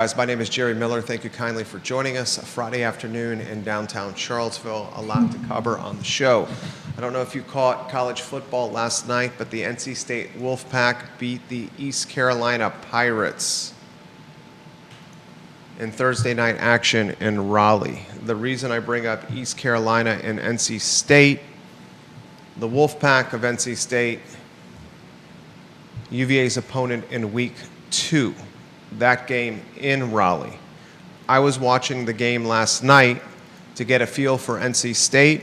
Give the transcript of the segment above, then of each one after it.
Guys, my name is Jerry Miller. Thank you kindly for joining us a Friday afternoon in downtown Charlottesville. A lot to cover on the show. I don't know if you caught college football last night, but the NC State Wolfpack beat the East Carolina Pirates in Thursday night action in Raleigh. The reason I bring up East Carolina and NC State, the Wolfpack of NC State, UVA's opponent in week 2. That game in Raleigh. I was watching the game last night to get a feel for NC State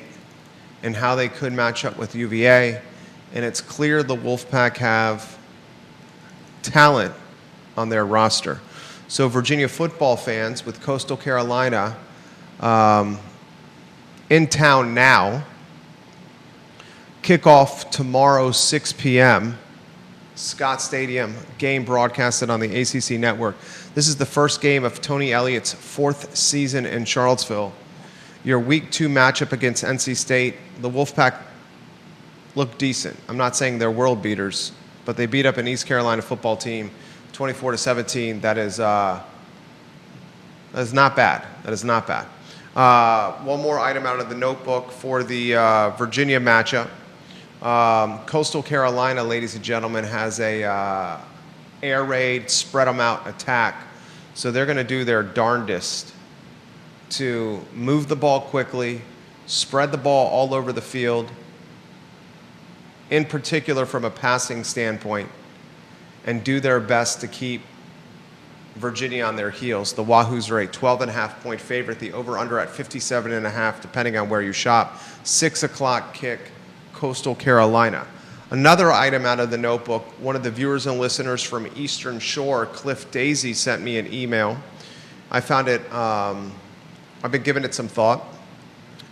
and how they could match up with UVA, and it's clear the Wolfpack have talent on their roster. So Virginia football fans with Coastal Carolina in town now, kickoff tomorrow 6 p.m., Scott Stadium, game broadcasted on the ACC network. This is the first game of Tony Elliott's 4th season in Charlottesville. Your week 2 matchup against NC State, the Wolfpack looked decent. I'm not saying they're world beaters, but they beat up an East Carolina football team 24-17. That is not bad. That is not bad. One more item out of the notebook for the Virginia matchup. Coastal Carolina, ladies and gentlemen, has a air raid, spread them out attack. So they're going to do their darndest to move the ball quickly, spread the ball all over the field, in particular from a passing standpoint, and do their best to keep Virginia on their heels. The Wahoos are a 12.5-point favorite, the over-under at 57.5, depending on where you shop. 6 o'clock kick. Coastal Carolina. Another item out of the notebook, one of the viewers and listeners from Eastern Shore, Cliff Daisy, sent me an email. I found it, I've been giving it some thought,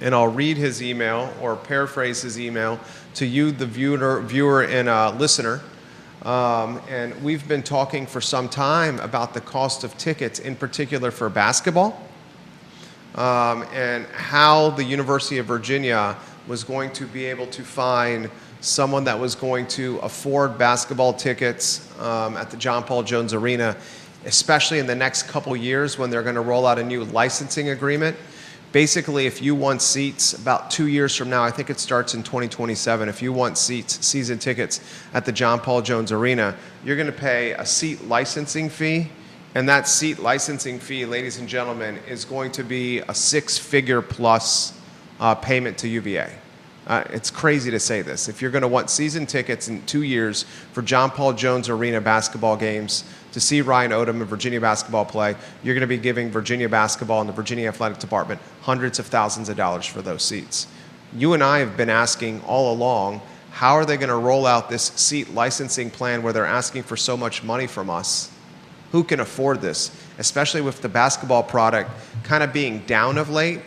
and I'll read his email or paraphrase his email to you, the viewer and listener. And we've been talking for some time about the cost of tickets, in particular for basketball, and how the University of Virginia was going to be able to find someone that was going to afford basketball tickets at the John Paul Jones Arena, especially in the next couple years when they're going to roll out a new licensing agreement. Basically, if you want seats about 2 years from now, I think it starts in 2027, if you want seats, season tickets at the John Paul Jones Arena, you're going to pay a seat licensing fee. And that seat licensing fee, ladies and gentlemen, is going to be a 6-figure plus payment to UVA. It's crazy to say this. If you're going to want season tickets in 2 years for John Paul Jones Arena basketball games to see Ryan Odom and Virginia basketball play, you're going to be giving Virginia basketball and the Virginia Athletic Department hundreds of thousands of dollars for those seats. You and I have been asking all along, how are they going to roll out this seat licensing plan where they're asking for so much money from us? Who can afford this? Especially with the basketball product kind of being down of late.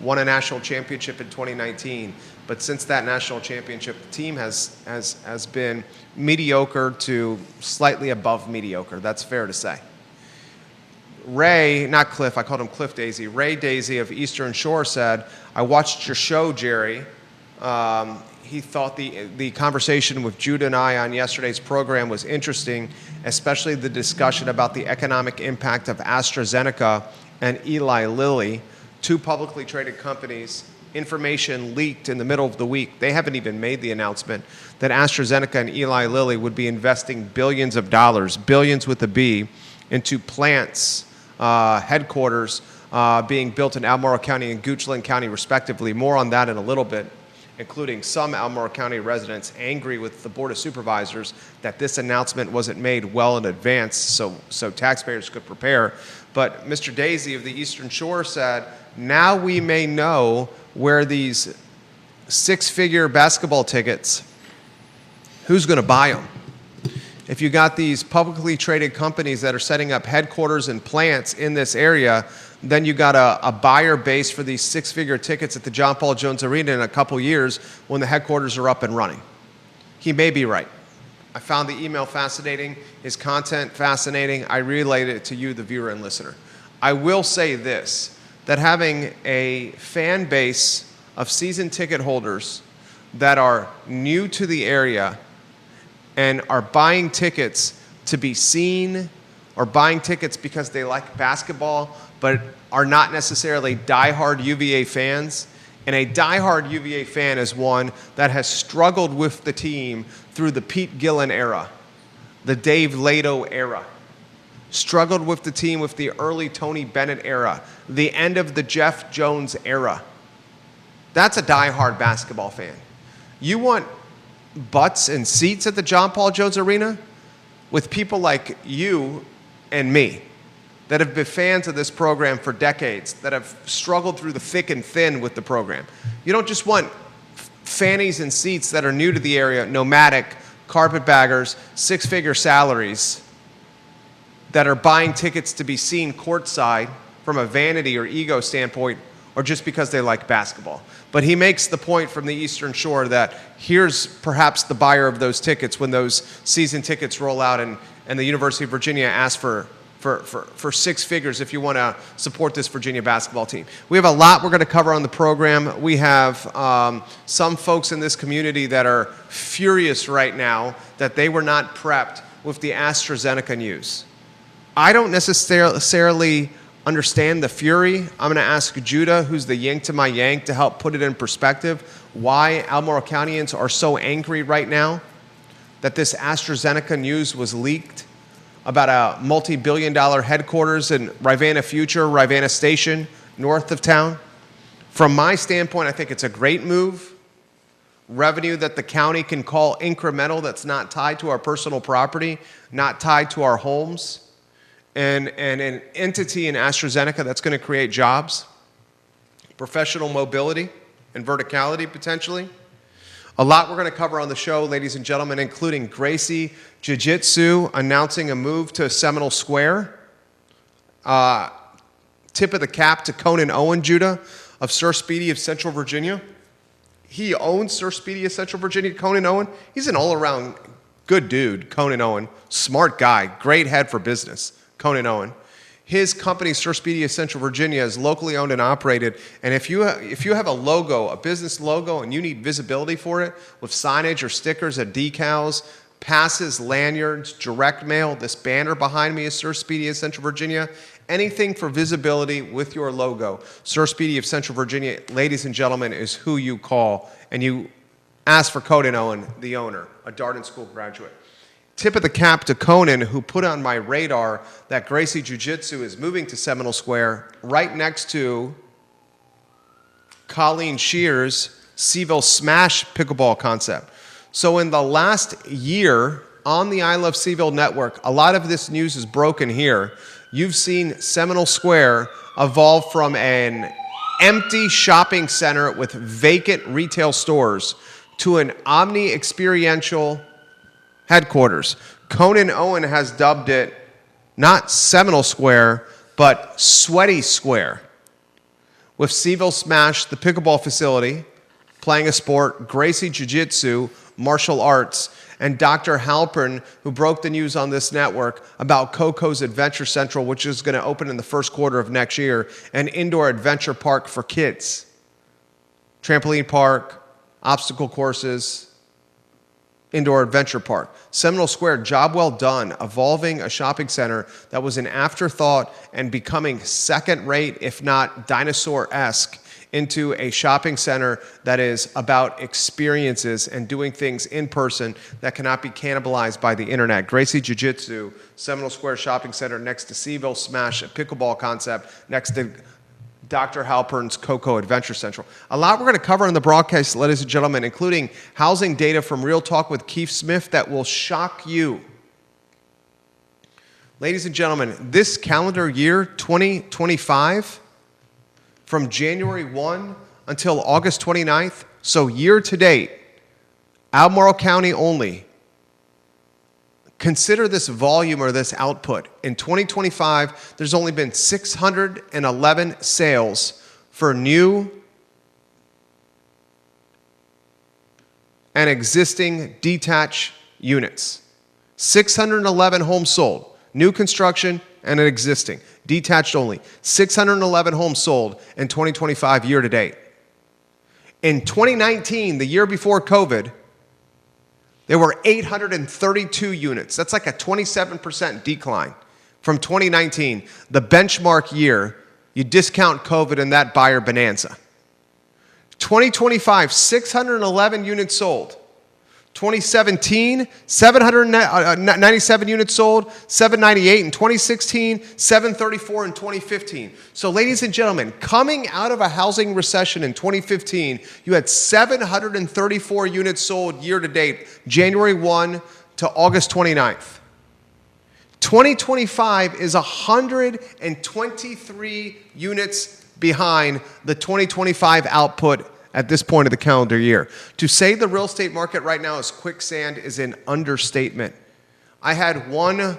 Won a national championship in 2019, but since that national championship, the team has been mediocre to slightly above mediocre. That's fair to say. Ray, not Cliff, I called him Cliff Daisy. Ray Daisy of Eastern Shore said, I watched your show, Jerry. He thought the conversation with Judah and I on yesterday's program was interesting, especially the discussion about the economic impact of AstraZeneca and Eli Lilly, 2 publicly traded companies. Information leaked in the middle of the week. They haven't even made the announcement that AstraZeneca and Eli Lilly would be investing billions of dollars, billions with a B, into plants, headquarters being built in Albemarle County and Goochland County, respectively. More on that in a little bit, including some Albemarle County residents angry with the Board of Supervisors that this announcement wasn't made well in advance so taxpayers could prepare. But Mr. Daisy of the Eastern Shore said, now we may know where these 6-figure basketball tickets, who's going to buy them? If you got these publicly traded companies that are setting up headquarters and plants in this area, then you got a buyer base for these 6-figure tickets at the John Paul Jones Arena in a couple years when the headquarters are up and running. He may be right. I found the email fascinating, his content fascinating. I relayed it to you, the viewer and listener. I will say this, that having a fan base of season ticket holders that are new to the area and are buying tickets to be seen, are buying tickets because they like basketball, but are not necessarily diehard UVA fans. And a diehard UVA fan is one that has struggled with the team through the Pete Gillen era, the Dave Lato era, struggled with the team with the early Tony Bennett era, the end of the Jeff Jones era. That's a diehard basketball fan. You want butts and seats at the John Paul Jones Arena with people like you and me that have been fans of this program for decades, that have struggled through the thick and thin with the program. You don't just want fannies and seats that are new to the area, nomadic, carpetbaggers, six-figure salaries that are buying tickets to be seen courtside from a vanity or ego standpoint, or just because they like basketball. But he makes the point from the Eastern Shore that here's perhaps the buyer of those tickets when those season tickets roll out and the University of Virginia asks for six figures if you want to support this Virginia basketball team. We have a lot we're going to cover on the program. We have some folks in this community that are furious right now that they were not prepped with the AstraZeneca news. I don't necessarily understand the fury. I'm going to ask Judah, who's the yin to my yang, to help put it in perspective, why Albemarle Countyans are so angry right now that this AstraZeneca news was leaked about a multi-billion-dollar headquarters in Rivanna Future, Rivanna Station, north of town. From my standpoint, I think it's a great move. Revenue that the county can call incremental, that's not tied to our personal property, not tied to our homes. And an entity in AstraZeneca that's going to create jobs, professional mobility, and verticality potentially. A lot we're going to cover on the show, ladies and gentlemen, including Gracie Jiu-Jitsu announcing a move to Seminole Square. Tip of the cap to Conan Owen, Judah, of Sir Speedy of Central Virginia. He owns Sir Speedy of Central Virginia, Conan Owen. He's an all-around good dude, Conan Owen. Smart guy, great head for business. Conan Owen. His company, Sir Speedy of Central Virginia, is locally owned and operated. And if you have a logo, a business logo, and you need visibility for it with signage or stickers or decals, passes, lanyards, direct mail, this banner behind me is Sir Speedy of Central Virginia, anything for visibility with your logo, Sir Speedy of Central Virginia, ladies and gentlemen, is who you call. And you ask for Conan Owen, the owner, a Darden School graduate. Tip of the cap to Conan, who put on my radar that Gracie Jiu-Jitsu is moving to Seminole Square right next to Colleen Shear's CVille Smash pickleball concept. So in the last year on the I Love CVille Network, a lot of this news is broken here. You've seen Seminole Square evolve from an empty shopping center with vacant retail stores to an Omni-Experiential headquarters. Conan Owen has dubbed it not Seminole Square, but Sweaty Square. With CVille Smash, the pickleball facility, playing a sport, Gracie Jiu-Jitsu, martial arts, and Dr. Halpern, who broke the news on this network about Coco's Adventure Central, which is going to open in the first quarter of next year, an indoor adventure park for kids. Trampoline park, obstacle courses, indoor adventure park. Seminole Square, job well done, evolving a shopping center that was an afterthought and becoming second-rate, if not dinosaur-esque, into a shopping center that is about experiences and doing things in person that cannot be cannibalized by the internet. Gracie Jiu-Jitsu, Seminole Square Shopping Center next to CVille Smash, a pickleball concept next to Dr. Halpern's Coco Adventure Central. A lot we're going to cover in the broadcast, ladies and gentlemen, including housing data from Real Talk with Keith Smith that will shock you. Ladies and gentlemen, this calendar year, 2025, from January 1 until August 29th, so year to date, Albemarle County only, consider this volume or this output. In 2025, there's only been 611 sales for new and existing detached units. 611 homes sold, new construction and an existing, detached only. 611 homes sold in 2025 year to date. In 2019, the year before COVID, there were 832 units. That's like a 27% decline. from 2019, the benchmark year, you discount COVID and that buyer bonanza. 2025, 611 units sold. 2017, 797 units sold, 798 in 2016, 734 in 2015. So ladies and gentlemen, coming out of a housing recession in 2015, you had 734 units sold year to date, January 1 to August 29th. 2025 is 123 units behind the 2025 output at this point of the calendar year. To say the real estate market right now is quicksand is an understatement. I had one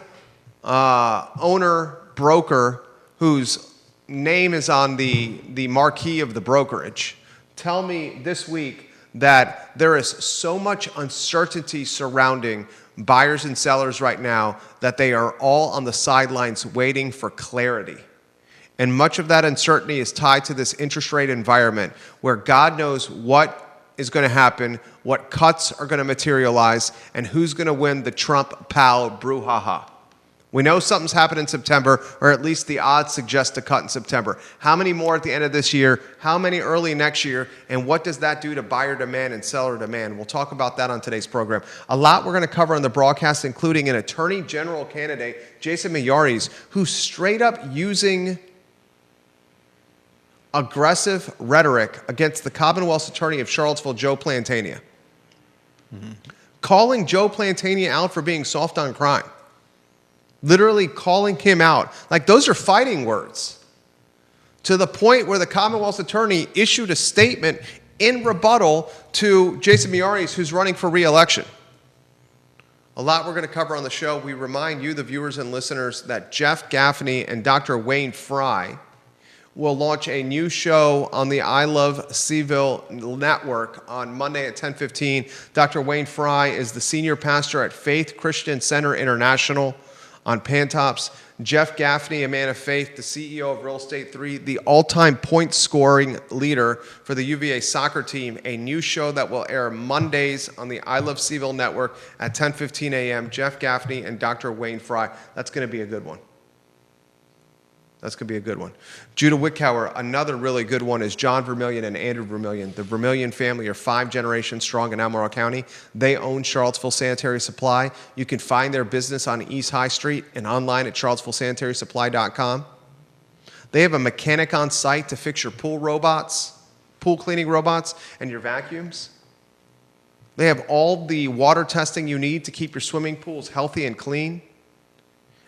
owner broker whose name is on the marquee of the brokerage tell me this week that there is so much uncertainty surrounding buyers and sellers right now that they are all on the sidelines waiting for clarity. And much of that uncertainty is tied to this interest rate environment where God knows what is going to happen, what cuts are going to materialize, and who's going to win the Trump-Powell brouhaha. We know something's happened in September, or at least the odds suggest a cut in September. How many more at the end of this year? How many early next year? And what does that do to buyer demand and seller demand? We'll talk about that on today's program. A lot we're going to cover on the broadcast, including an attorney general candidate, Jason Miyares, who's straight up using aggressive rhetoric against the Commonwealth's attorney of Charlottesville, Joe Platania. Calling Joe Platania out for being soft on crime. Literally calling him out. Like, those are fighting words. To the point where the Commonwealth's attorney issued a statement in rebuttal to Jason Miyares, who's running for re-election. A lot we're going to cover on the show. We remind you, the viewers and listeners, that Jeff Gaffney and Dr. Wayne Frye will launch a new show on the I Love CVille Network on Monday at 10:15. Dr. Wayne Frye is the senior pastor at Faith Christian Center International on Pantops. Jeff Gaffney, a man of faith, the CEO of Real Estate 3, the all-time point scoring leader for the UVA soccer team. A new show that will air Mondays on the I Love CVille Network at 10:15 a.m. Jeff Gaffney and Dr. Wayne Frye. That's going to be a good one. That's going to be a good one. Judah Wickower, another really good one is John Vermillion and Andrew Vermillion. The Vermillion family are 5 generations strong in Albemarle County. They own Charlottesville Sanitary Supply. You can find their business on East High Street and online at charlottesvillesanitarysupply.com. They have a mechanic on site to fix your pool cleaning robots, and your vacuums. They have all the water testing you need to keep your swimming pools healthy and clean.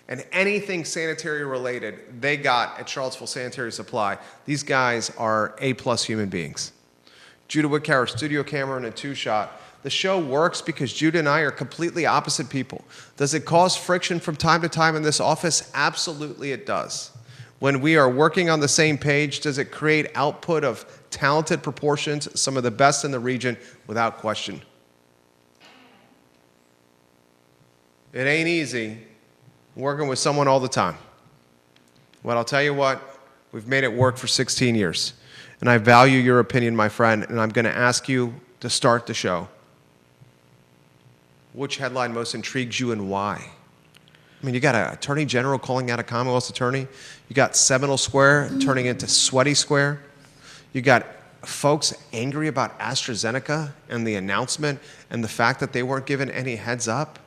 And anything sanitary related, they got at Charlottesville Sanitary Supply. These guys are A-plus human beings. Judah Wickower, studio camera and a 2-shot. The show works because Judah and I are completely opposite people. Does it cause friction from time to time in this office? Absolutely it does. When we are working on the same page, does it create output of talented proportions, some of the best in the region? Without question. It ain't easy working with someone all the time. Well, I'll tell you what, we've made it work for 16 years. And I value your opinion, my friend, and I'm going to ask you to start the show. Which headline most intrigues you and why? I mean, you got an attorney general calling out a Commonwealth's attorney. You got Seminole Square turning into Sweaty Square. You got folks angry about AstraZeneca and the announcement and the fact that they weren't given any heads up.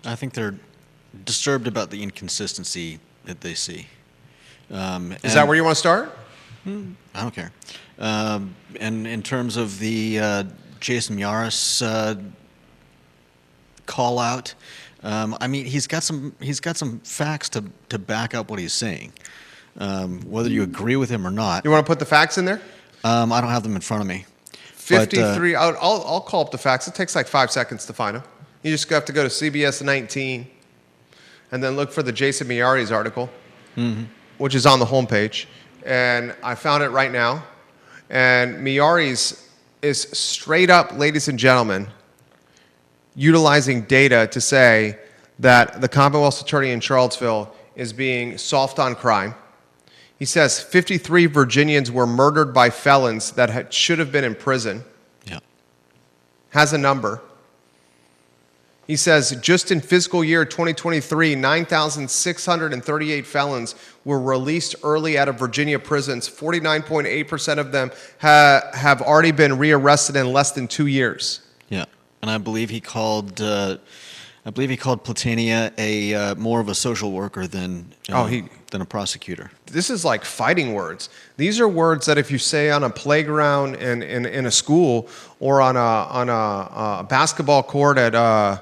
I think they're disturbed about the inconsistency that they see. Is that where you want to start? I don't care. And in terms of the Jason Miyares call out, I mean, he's got some facts to back up what he's saying. Whether you agree with him or not. You want to put the facts in there? I don't have them in front of me. 53. I'll call up the facts. It takes like 5 seconds to find them. You just have to go to CBS 19. And then look for the Jason Miyares article, which is on the homepage. And I found it right now. And Miyares is straight up, ladies and gentlemen, utilizing data to say that the Commonwealth's attorney in Charlottesville is being soft on crime. He says 53 Virginians were murdered by felons that should have been in prison. Yeah. Has a number. He says, just in fiscal year 2023, 9,638 felons were released early out of Virginia prisons. 49.8% of them have already been rearrested in less than 2 years. Yeah, and I believe he called Platania a more of a social worker than a prosecutor. This is like fighting words. These are words that if you say on a playground in a school or on a basketball court at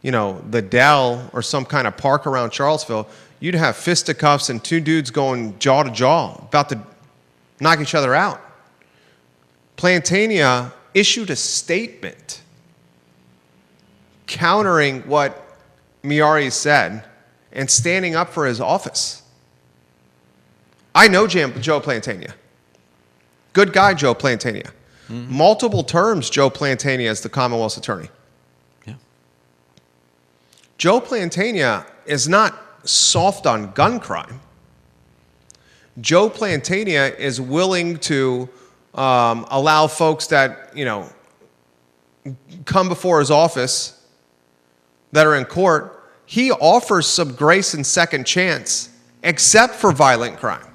the Dell or some kind of park around Charlottesville, you'd have fisticuffs and two dudes going jaw to jaw, about to knock each other out. Platania issued a statement countering what Miyares said and standing up for his office. I know Joe Platania. Good guy, Joe Platania. Mm-hmm. Multiple terms, Joe Platania as the Commonwealth's attorney. Yeah. Joe Platania is not soft on gun crime. Joe Platania is willing to allow folks that, come before his office that are in court. He offers some grace and second chance, except for violent crime.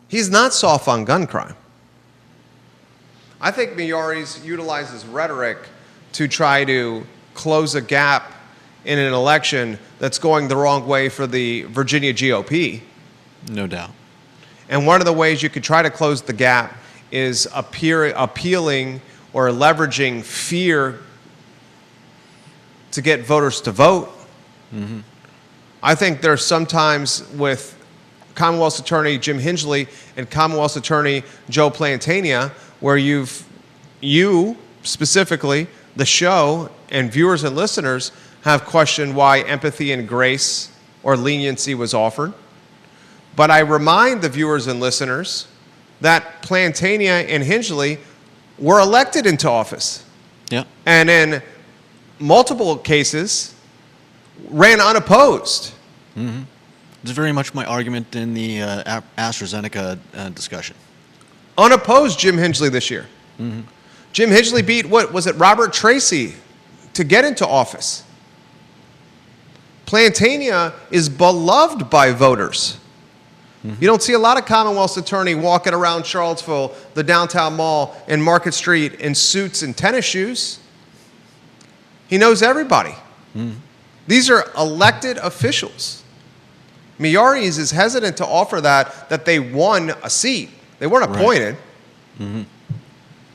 He's not soft on gun crime. I think Miyares utilizes rhetoric to try to close a gap in an election that's going the wrong way for the Virginia GOP. No doubt. And one of the ways you could try to close the gap is appealing or leveraging fear to get voters to vote. Mm-hmm. I think there's sometimes with Commonwealth's Attorney Jim Hingley and Commonwealth's Attorney Joe Platania where you specifically, the show, and viewers and listeners have questioned why empathy and grace or leniency was offered. But I remind the viewers and listeners that Platania and Hingley were elected into office. Yeah. And in multiple cases, ran unopposed. Mm-hmm. It's very much my argument in the AstraZeneca discussion. Unopposed Jim Hingley this year. Mm-hmm. Jim Hingley beat, Robert Tracy to get into office. Platania is beloved by voters. Mm-hmm. You don't see a lot of Commonwealth's attorney walking around Charlottesville, the downtown mall, and Market Street in suits and tennis shoes. He knows everybody. Mm-hmm. These are elected officials. Miyares is hesitant to offer that they won a seat. They weren't appointed. Right. Mm-hmm.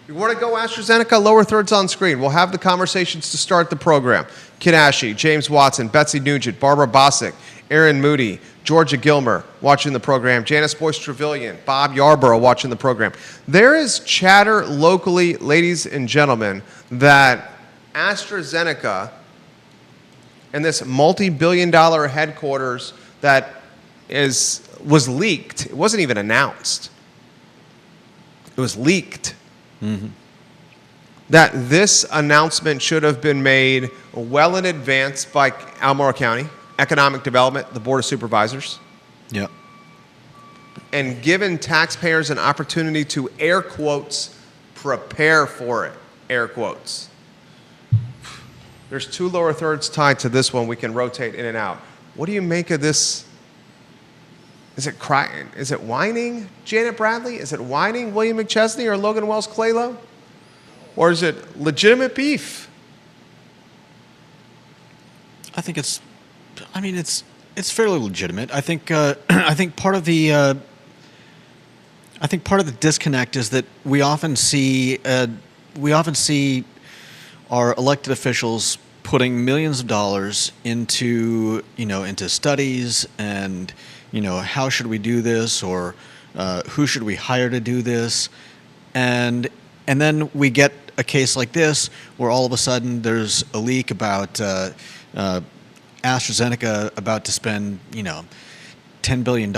You want to go AstraZeneca? Lower thirds on screen. We'll have the conversations to start the program. Kid Ashley, James Watson, Betsy Nugent, Barbara Bosick, Aaron Moody, Georgia Gilmer watching the program, Janice Boyce Trevelyan, Bob Yarborough watching the program. There is chatter locally, ladies and gentlemen, that AstraZeneca and this multi-billion-dollar headquarters that was leaked. It wasn't even announced. It was leaked. Mm-hmm. That this announcement should have been made well in advance by Albemarle County Economic Development, the Board of Supervisors. Yep. And given taxpayers an opportunity to, air quotes, prepare for it, air quotes. There's two lower thirds tied to this one. We can rotate in and out. What do you make of this? Is it crying? Is it whining, Janet Bradley? Is it whining, William McChesney or Logan Wells Claylow? Or is it legitimate beef? I think it's fairly legitimate. I think part of the disconnect is that we often see our elected officials putting millions of dollars into studies and how should we do this, or who should we hire to do this, and then we get a case like this where all of a sudden there's a leak about AstraZeneca about to spend $10 billion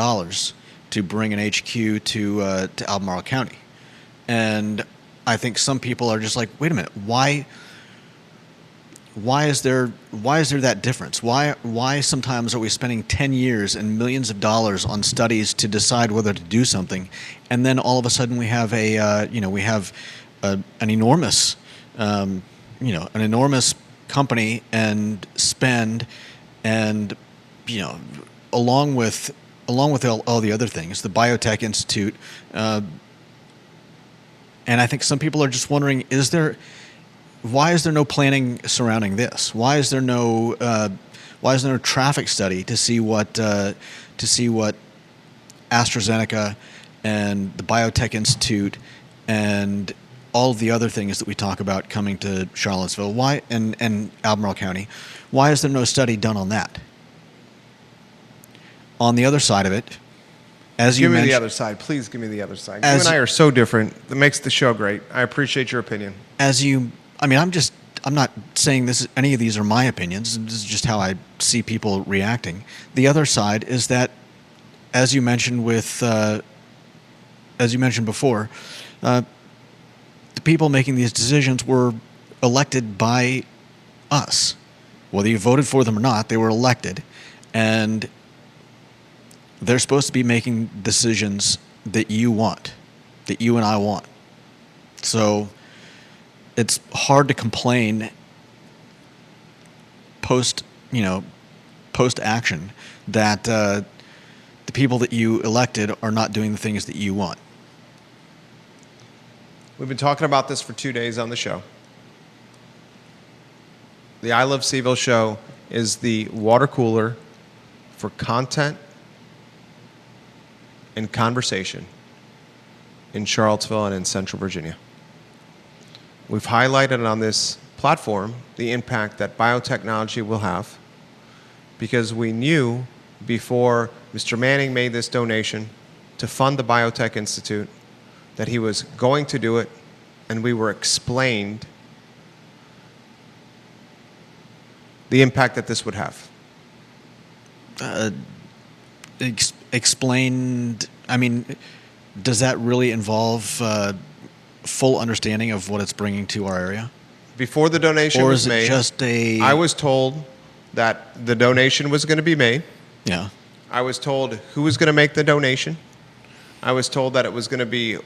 to bring an HQ to Albemarle County, and I think some people are just like, wait a minute, why is there that difference? Why sometimes are we spending 10 years and millions of dollars on studies to decide whether to do something, and then all of a sudden we have an enormous an enormous company and spend, and along with all the other things, the Biotech Institute, and I think some people are just wondering: why is there no planning surrounding this? Why is there no traffic study to see what AstraZeneca and the Biotech Institute and all of the other things that we talk about coming to Charlottesville? Why and Albemarle County? Why is there no study done on that? On the other side of it, as you mentioned, give me the other side. Please give me the other side. You and I are so different. That makes the show great. I appreciate your opinion. I'm not saying any of these are my opinions. This is just how I see people reacting. The other side is that, as you mentioned before, the people making these decisions were elected by us. Whether you voted for them or not, they were elected, and they're supposed to be making decisions that you want, that you and I want. So it's hard to complain post action that the people that you elected are not doing the things that you want. We've been talking about this for 2 days on the show. The I Love CVille Show is the water cooler for content and conversation in Charlottesville and in Central Virginia. We've highlighted on this platform the impact that biotechnology will have, because we knew before Mr. Manning made this donation to fund the Biotech Institute that he was going to do it, and we were explained the impact that this would have. Explained, does that really involve full understanding of what it's bringing to our area? Before the donation was made, I was told that the donation was going to be made. Yeah. I was told who was going to make the donation. I was told that it was going to be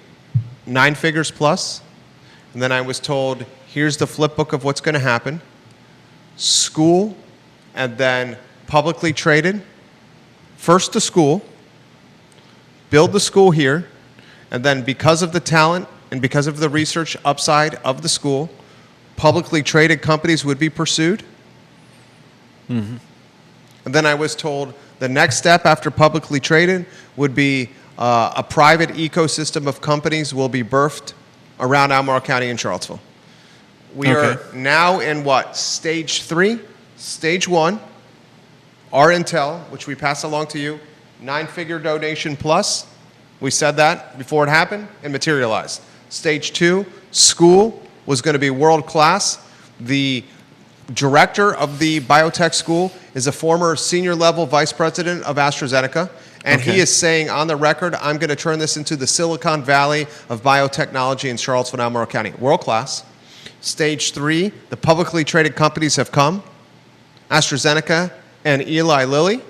9 figures plus. And then I was told, here's the flip book of what's going to happen. School, and then publicly traded. First the school, build the school here, and then because of the talent and because of the research upside of the school, publicly traded companies would be pursued. Mm-hmm. And then I was told the next step after publicly traded would be a private ecosystem of companies will be birthed around Albemarle County and Charlottesville. We are now in stage 3? Stage 1, our intel, which we pass along to you, 9-figure donation plus. We said that before it happened and materialized. Stage 2, school was going to be world class. The director of the biotech school is a former senior level vice president of AstraZeneca. And he is saying on the record, I'm going to turn this into the Silicon Valley of biotechnology in Charlottesville and Albemarle County. World class. Stage 3, the publicly traded companies have come. AstraZeneca and Eli Lilly.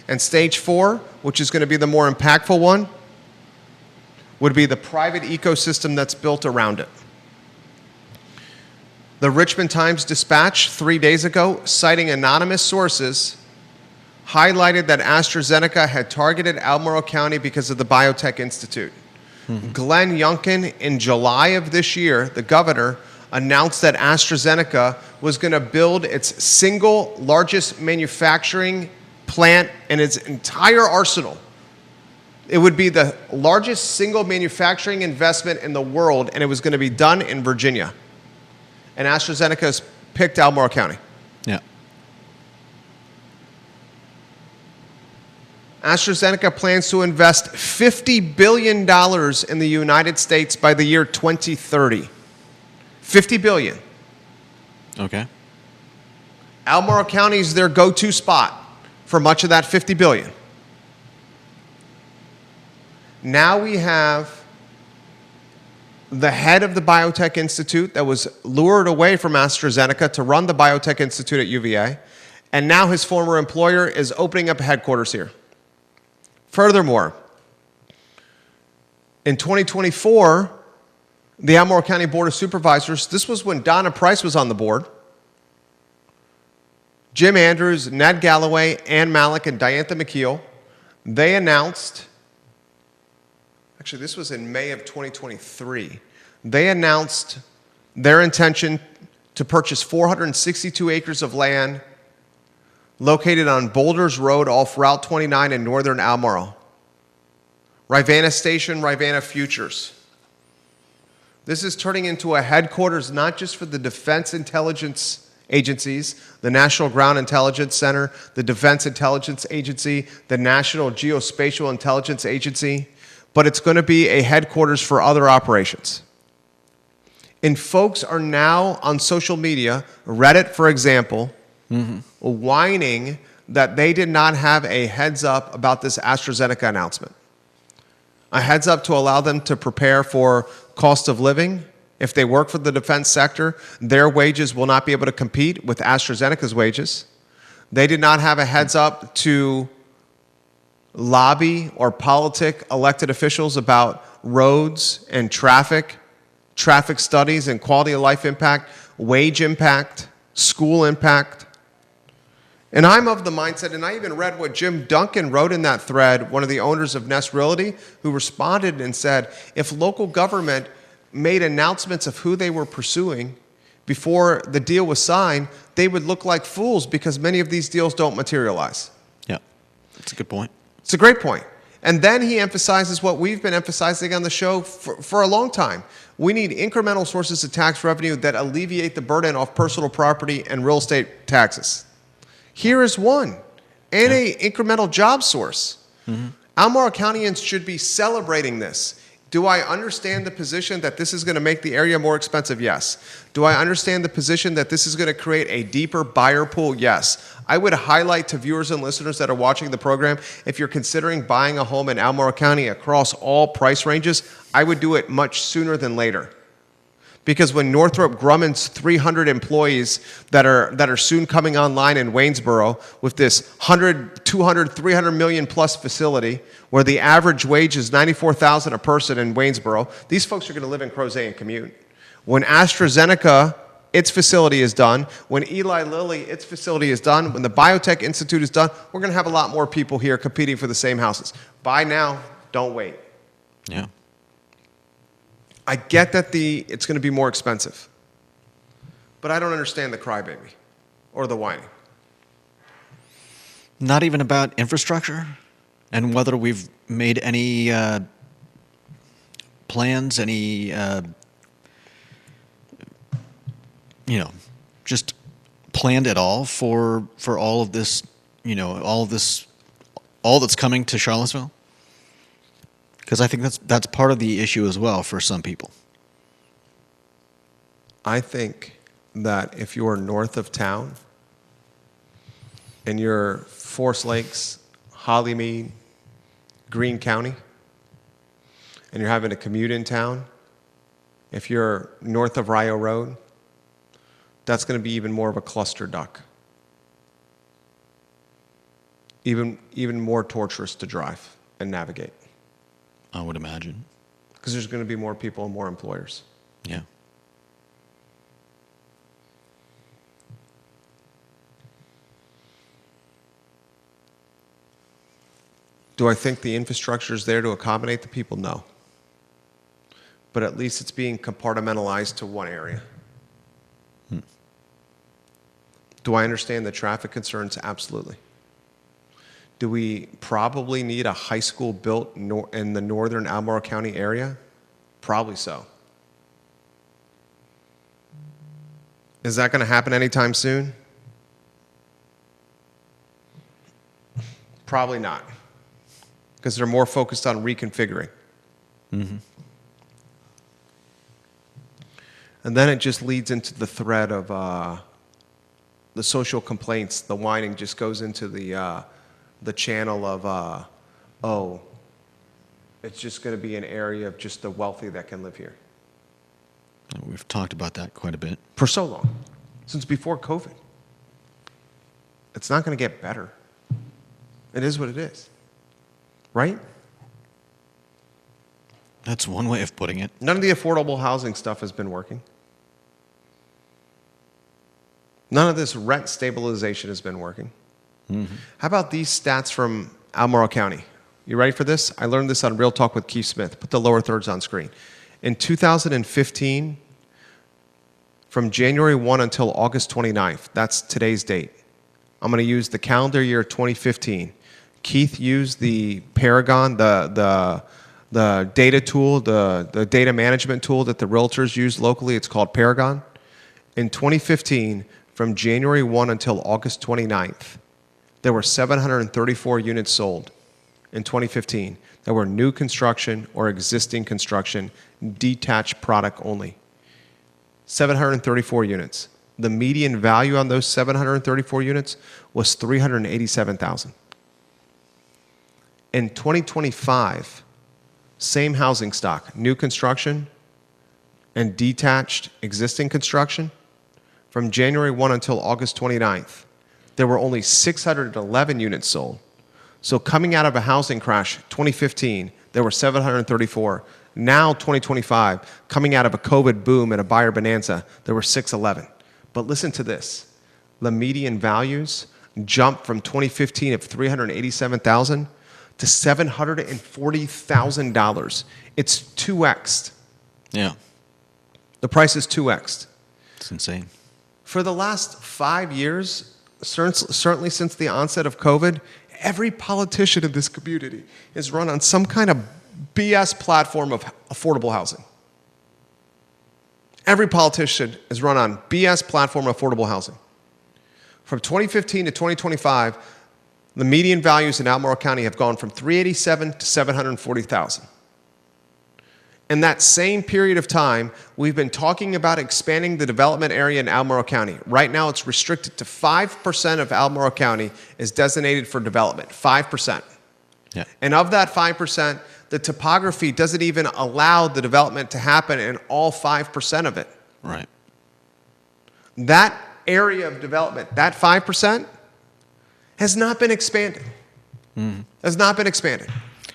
And stage 4, which is going to be the more impactful one, would be the private ecosystem that's built around it. The Richmond Times-Dispatch 3 days ago, citing anonymous sources, highlighted that AstraZeneca had targeted Albemarle County because of the Biotech Institute. Mm-hmm. Glenn Youngkin, in July of this year, the governor, announced that AstraZeneca was going to build its single largest manufacturing plant in its entire arsenal. It would be the largest single manufacturing investment in the world, and it was going to be done in Virginia. And AstraZeneca has picked Albemarle County. Yeah. AstraZeneca plans to invest $50 billion in the United States by the year 2030. $50 billion. Okay. Albemarle County is their go-to spot for much of that $50 billion. Now we have the head of the Biotech Institute that was lured away from AstraZeneca to run the Biotech Institute at UVA, and now his former employer is opening up a headquarters here. Furthermore, in 2024, the Albemarle County Board of Supervisors, this was when Donna Price was on the board, Jim Andrews, Ned Galloway, Ann Malik, and Diantha McKeel, they announced, actually this was in May of 2023, they announced their intention to purchase 462 acres of land located on Boulders Road off Route 29 in northern Albemarle. Rivanna Station, Rivanna Futures. This is turning into a headquarters not just for the Defense Intelligence Agencies, the National Ground Intelligence Center, the Defense Intelligence Agency, the National Geospatial Intelligence Agency, but it's going to be a headquarters for other operations. And folks are now on social media, Reddit, for example, whining that they did not have a heads up about this AstraZeneca announcement. A heads up to allow them to prepare for cost of living. If they work for the defense sector, their wages will not be able to compete with AstraZeneca's wages. They did not have a heads up to lobby or politic elected officials about roads and traffic studies and quality of life impact, wage impact, school impact. And I'm of the mindset, and I even read what Jim Duncan wrote in that thread, one of the owners of Nest Realty, who responded and said, if local government made announcements of who they were pursuing before the deal was signed, they would look like fools because many of these deals don't materialize. Yeah, that's a good point. It's a great point. And then he emphasizes what we've been emphasizing on the show for a long time. We need incremental sources of tax revenue that alleviate the burden off personal property and real estate taxes. Here is one, and an incremental job source. Albemarle Countyans should be celebrating this. Do I understand the position that this is going to make the area more expensive? Yes. Do I understand the position that this is going to create a deeper buyer pool? Yes. I would highlight to viewers and listeners that are watching the program, if you're considering buying a home in Albemarle County across all price ranges, I would do it much sooner than later. Because when Northrop Grumman's 300 employees that are soon coming online in Waynesboro with this 100, 200, 300 million plus facility where the average wage is $94,000 a person in Waynesboro, these folks are going to live in Crozet and commute. When AstraZeneca, its facility is done, when Eli Lilly, its facility is done, when the Biotech Institute is done, we're going to have a lot more people here competing for the same houses. Buy now, don't wait. Yeah. I get that it's going to be more expensive, but I don't understand the crybaby or the whining. Not even about infrastructure and whether we've made any plans, any, just planned at all for all of this, all that's coming to Charlottesville. Because I think that's part of the issue as well for some people. I think that if you're north of town and you're Forest Lakes, Hollymead, Greene County, and you're having to commute in town, if you're north of Rio Road, that's going to be even more of a cluster duck. Even more torturous to drive and navigate. I would imagine. Because there's going to be more people and more employers. Yeah. Do I think the infrastructure is there to accommodate the people? No. But at least it's being compartmentalized to one area. Do I understand the traffic concerns? Absolutely. Do we probably need a high school built in the northern Albemarle County area? Probably so. Is that going to happen anytime soon? Probably not. Because they're more focused on reconfiguring. And then it just leads into the thread of the social complaints. The whining just goes into the channel of, it's just going to be an area of just the wealthy that can live here. We've talked about that quite a bit. For so long, since before COVID. It's not going to get better. It is what it is. Right? That's one way of putting it. None of the affordable housing stuff has been working. None of this rent stabilization has been working. Mm-hmm. How about these stats from Albemarle County? You ready for this? I learned this on Real Talk with Keith Smith. Put the lower thirds on screen. In 2015, from January 1 until August 29th, that's today's date. I'm going to use the calendar year 2015. Keith used the Paragon, the data tool, the data management tool that the realtors use locally. It's called Paragon. In 2015, from January 1 until August 29th, there were 734 units sold in 2015 that were new construction or existing construction, detached product only. 734 units. The median value on those 734 units was $387,000. In 2025, same housing stock, new construction and detached existing construction, from January 1 until August 29th, there were only 611 units sold. So coming out of a housing crash, 2015, there were 734. Now, 2025, coming out of a COVID boom and a buyer bonanza, there were 611. But listen to this. The median values jumped from 2015 of $387,000 to $740,000. It's 2x. Yeah. The price is 2x. It's insane. For the last 5 years, certainly since the onset of COVID, every politician in this community is run on some kind of BS platform of affordable housing. Every politician is run on BS platform of affordable housing. From 2015 to 2025, the median values in Albemarle County have gone from $387,000 to $740,000. In that same period of time, we've been talking about expanding the development area in Albemarle County. Right now, it's restricted to 5% of Albemarle County is designated for development, 5%. Yeah. And of that 5%, the topography doesn't even allow the development to happen in all 5% of it. Right. That area of development, that 5%, has not been expanded. Mm-hmm. Has not been expanded.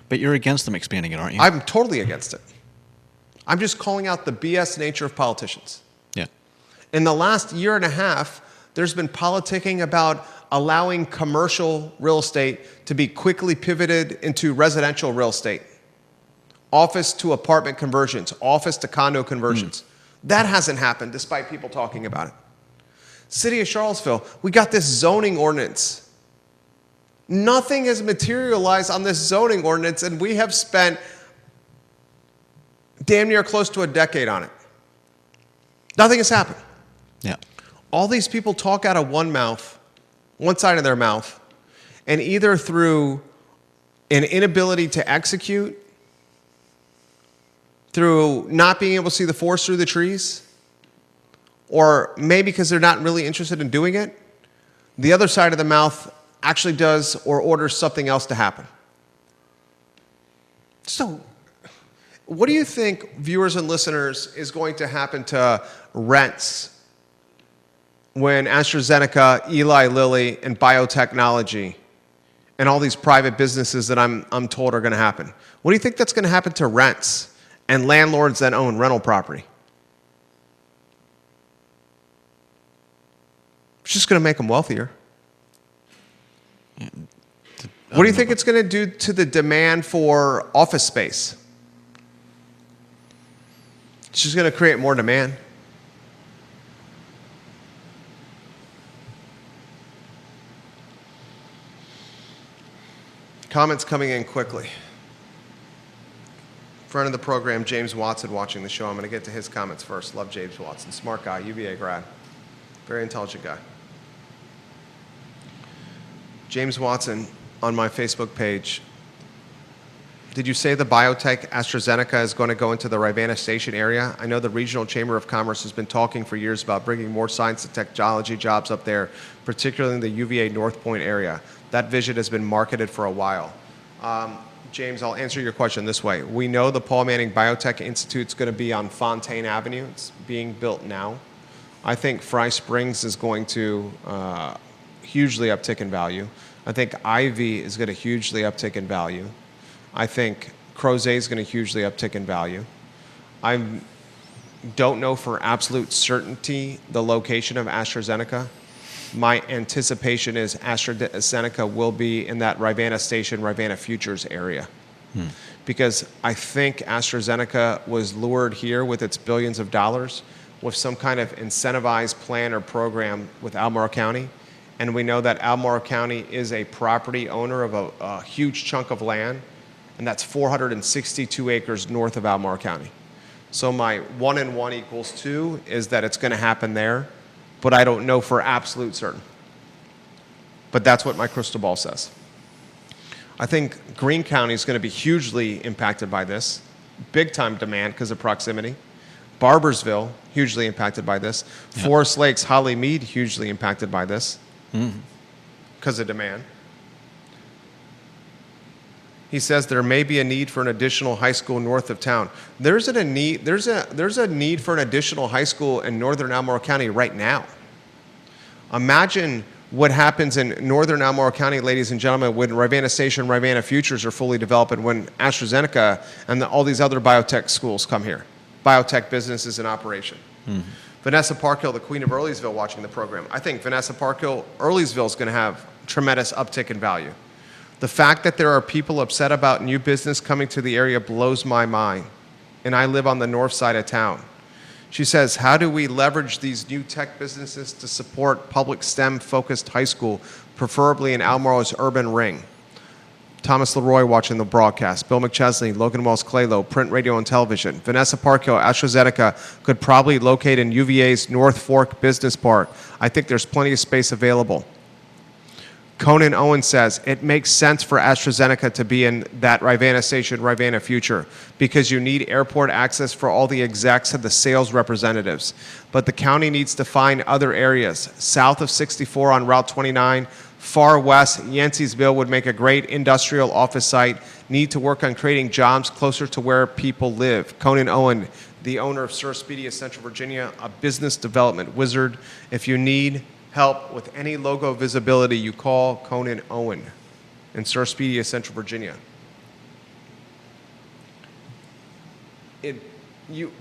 But you're against them expanding it, aren't you? I'm totally against it. I'm just calling out the BS nature of politicians. Yeah. In the last year and a half, there's been politicking about allowing commercial real estate to be quickly pivoted into residential real estate. Office to apartment conversions, office to condo conversions. That hasn't happened despite people talking about it. City of Charlottesville, we got this zoning ordinance. Nothing has materialized on this zoning ordinance, and we have spent damn near close to a decade on it. Nothing has happened. Yeah. All these people talk out of one mouth, one side of their mouth, and either through an inability to execute, through not being able to see the forest through the trees, or maybe because they're not really interested in doing it, the other side of the mouth actually does or orders something else to happen. So, what do you think, viewers and listeners, is going to happen to rents when AstraZeneca, Eli Lilly, and biotechnology and all these private businesses that I'm told are going to happen? What do you think that's going to happen to rents and landlords that own rental property? It's just going to make them wealthier. What do you think it's going to do to the demand for office space? It's just going to create more demand. Comments coming in quickly. Friend of the program, James Watson, watching the show. I'm going to get to his comments first. Love James Watson. Smart guy, UVA grad. Very intelligent guy. James Watson, on my Facebook page, did you say the biotech AstraZeneca is going to go into the Rivanna Station area? I know the Regional Chamber of Commerce has been talking for years about bringing more science and technology jobs up there, particularly in the UVA North Point area. That vision has been marketed for a while. James, I'll answer your question this way. We know the Paul Manning Biotech Institute is going to be on Fontaine Avenue. It's being built now. I think Frye Springs is going to hugely uptick in value. I think Ivy is going to hugely uptick in value. I think Crozet is going to hugely uptick in value. I don't know for absolute certainty the location of AstraZeneca. My anticipation is AstraZeneca will be in that Rivanna Station, Rivanna Futures area. Because I think AstraZeneca was lured here with its billions of dollars with some kind of incentivized plan or program with Albemarle County. And we know that Albemarle County is a property owner of a huge chunk of land, and that's 462 acres north of Albemarle County. So my 1 and 1 equals 2 is that it's going to happen there, but I don't know for absolute certain. But that's what my crystal ball says. I think Greene County is going to be hugely impacted by this. Big time demand because of proximity. Barbersville, hugely impacted by this. Yep. Forest Lakes, Holly Mead, hugely impacted by this because of demand. He says there may be a need for an additional high school north of town. There's a need for an additional high school in northern Albemarle County right now. Imagine what happens in northern Albemarle County, ladies and gentlemen, when Rivanna Station, Rivanna Futures are fully developed, and when AstraZeneca and all these other biotech schools come here, biotech businesses in operation. Vanessa Parkhill, the Queen of Earlysville, watching the program. I think Vanessa Parkhill, Earlysville is going to have tremendous uptick in value. The fact that there are people upset about new business coming to the area blows my mind, and I live on the north side of town. She says, how do we leverage these new tech businesses to support public STEM-focused high school, preferably in Albemarle's urban ring? Thomas Leroy watching the broadcast. Bill McChesney, Logan Wells Claylow, print, radio, and television. Vanessa Parkhill, AstraZeneca could probably locate in UVA's North Fork Business Park. I think there's plenty of space available. Conan Owen says, it makes sense for AstraZeneca to be in that Rivanna Station, Rivanna Future, because you need airport access for all the execs and the sales representatives. But the county needs to find other areas. South of 64 on Route 29, far west, Yanceyville would make a great industrial office site. Need to work on creating jobs closer to where people live. Conan Owen, the owner of Sir Speedy Central Virginia, a business development wizard. If you need help with any logo visibility, you call Conan Owen in Sir Speedy Central Virginia.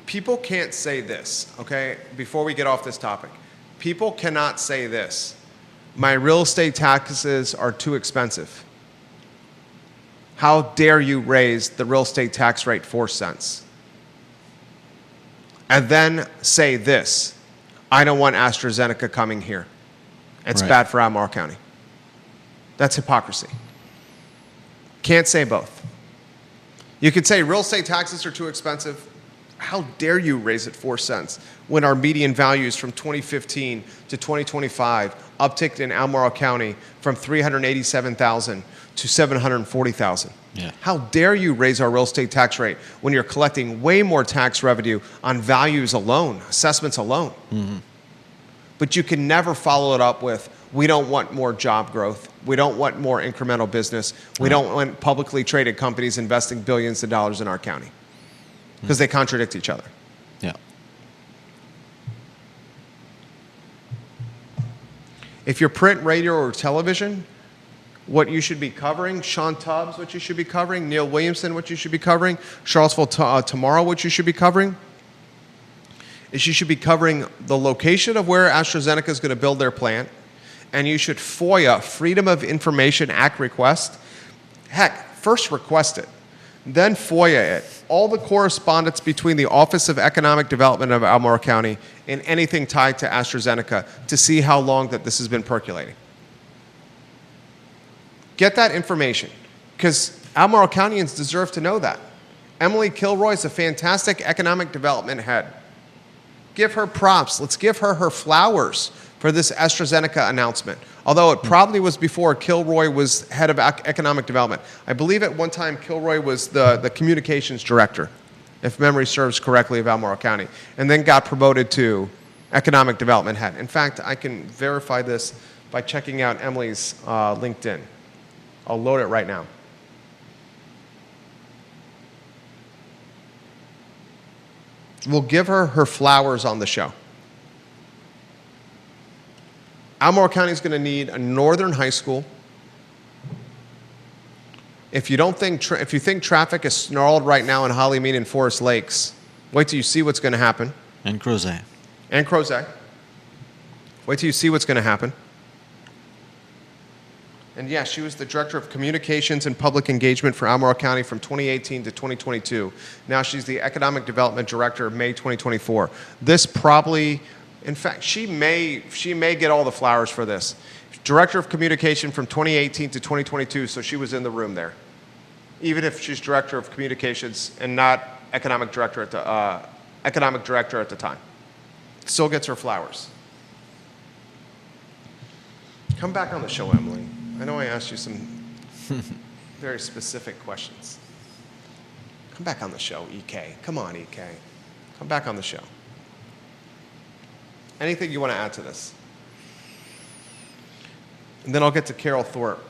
People can't say this, okay, before we get off this topic. People cannot say this. My real estate taxes are too expensive. How dare you raise the real estate tax rate 4 cents? And then say this, I don't want AstraZeneca coming here. It's bad for Albemarle County. That's hypocrisy. Can't say both. You could say real estate taxes are too expensive. How dare you raise it 4 cents when our median values from 2015 to 2025 upticked in Albemarle County from 387,000 to 740,000. Yeah. How dare you raise our real estate tax rate when you're collecting way more tax revenue on values alone, assessments alone. But you can never follow it up with, we don't want more job growth. We don't want more incremental business. We don't want publicly traded companies investing billions of dollars in our county. Because they contradict each other. Yeah. If you're print, radio, or television, what you should be covering, Sean Tubbs, what you should be covering, Neil Williamson, what you should be covering, Charlottesville tomorrow, what you should be covering, is you should be covering the location of where AstraZeneca is going to build their plant, and you should FOIA, Freedom of Information Act request. Heck, first request it, then FOIA it. All the correspondence between the Office of Economic Development of Albemarle County and anything tied to AstraZeneca to see how long that this has been percolating. Get that information, because Albemarle Countyans deserve to know that. Emily Kilroy is a fantastic economic development head. Give her props. Let's give her flowers for this AstraZeneca announcement. Although it probably was before Kilroy was head of economic development. I believe at one time Kilroy was the communications director, if memory serves correctly, of Albemarle County, and then got promoted to economic development head. In fact, I can verify this by checking out Emily's LinkedIn. I'll load it right now. We'll give her flowers on the show. Albemarle County is going to need a northern high school, If you don't think, if you think traffic is snarled right now in Hollymead and Forest Lakes, wait till you see what's going to happen. And Crozet. And Crozet. Wait till you see what's going to happen. And yeah, she was the Director of Communications and Public Engagement for Albemarle County from 2018 to 2022. Now she's the Economic Development Director of May 2024. This probably, in fact, she may get all the flowers for this. Director of Communication from 2018 to 2022, so she was in the room there. Even if she's Director of Communications and not Economic Director at the time. Still gets her flowers. Come back on the show, Emily. I know I asked you some very specific questions. Come back on the show, EK. Come on, EK. Come back on the show. Anything you want to add to this? And then I'll get to Carol Thorpe.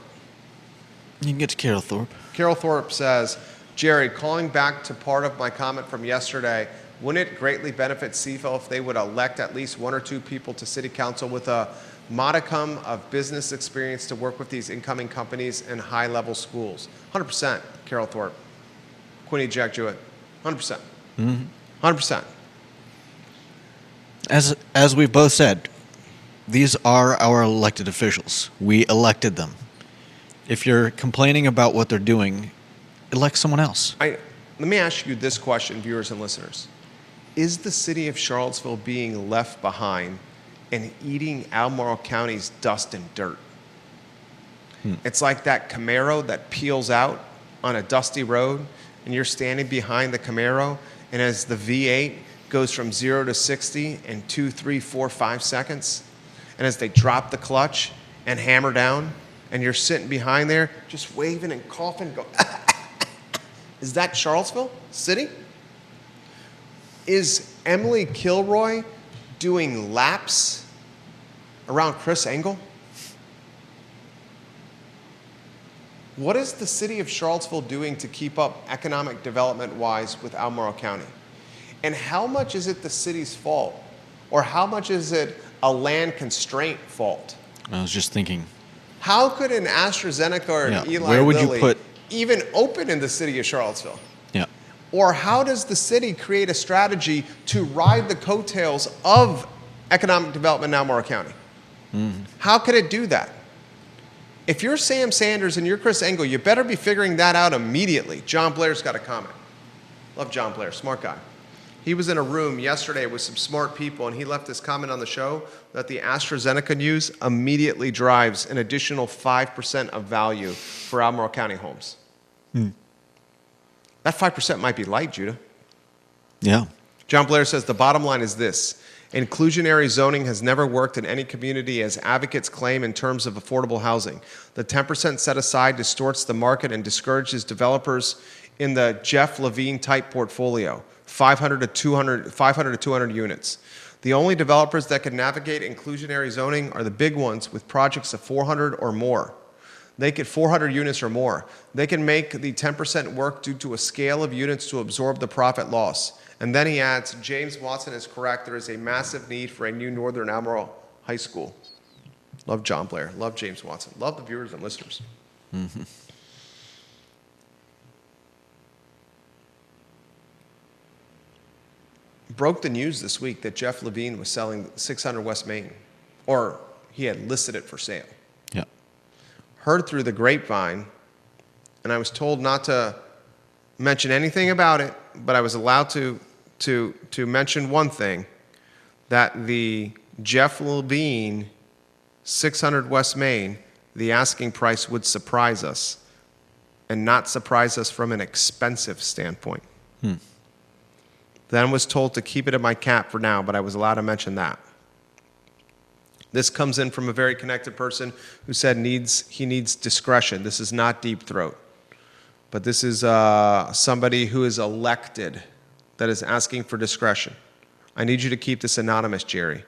You can get to Carol Thorpe. Carol Thorpe says, Jerry, calling back to part of my comment from yesterday, wouldn't it greatly benefit CVille if they would elect at least one or two people to city council with a modicum of business experience to work with these incoming companies and high-level schools? 100%, Carol Thorpe. Quinny Jack Jewett. 100%. 100%. As we've both said, these are our elected officials. We elected them. If you're complaining about what they're doing, elect someone else. Let me ask you this question, viewers and listeners. Is the city of Charlottesville being left behind and eating Albemarle County's dust and dirt? It's like that Camaro that peels out on a dusty road, and you're standing behind the Camaro, and as the V8 goes from 0 to 60 in 2, 3, 4, 5 seconds, and as they drop the clutch and hammer down, and you're sitting behind there just waving and coughing, go, is that Charlottesville City? Is Emily Kilroy doing laps around Chris Engel? What is the city of Charlottesville doing to keep up economic development-wise with Albemarle County? And how much is it the city's fault? Or how much is it a land constraint fault? I was just thinking. How could an AstraZeneca or an Eli where would Lilly you put even open in the city of Charlottesville? Yeah. Or how does the city create a strategy to ride the coattails of economic development in Albemarle County? How could it do that? If you're Sam Sanders and you're Chris Engel, you better be figuring that out immediately. John Blair's got a comment. Love John Blair, smart guy. He was in a room yesterday with some smart people, and he left this comment on the show that the AstraZeneca news immediately drives an additional 5% of value for Albemarle County homes. That 5% might be light, Judah. Yeah. John Blair says the bottom line is this. Inclusionary zoning has never worked in any community as advocates claim in terms of affordable housing. The 10% set aside distorts the market and discourages developers in the Jeff Levine type portfolio, 500 to 200 units. The only developers that can navigate inclusionary zoning are the big ones with projects of 400 or more. They get 400 units or more. They can make the 10% work due to a scale of units to absorb the profit loss. And then he adds, James Watson is correct. There is a massive need for a new Northern Albemarle High School. Love John Blair. Love James Watson. Love the viewers and listeners. Broke the news this week that Jeff Levine was selling 600 West Main, or he had listed it for sale. Yeah. Heard through the grapevine, and I was told not to mention anything about it, but I was allowed to mention one thing, that the Jeff Levine 600 West Main, the asking price would surprise us, and not surprise us from an expensive standpoint. Then was told to keep it in my cap for now, but I was allowed to mention that. This comes in from a very connected person who said he needs discretion. This is not deep throat. But this is somebody who is elected that is asking for discretion. I need you to keep this anonymous, Jerry.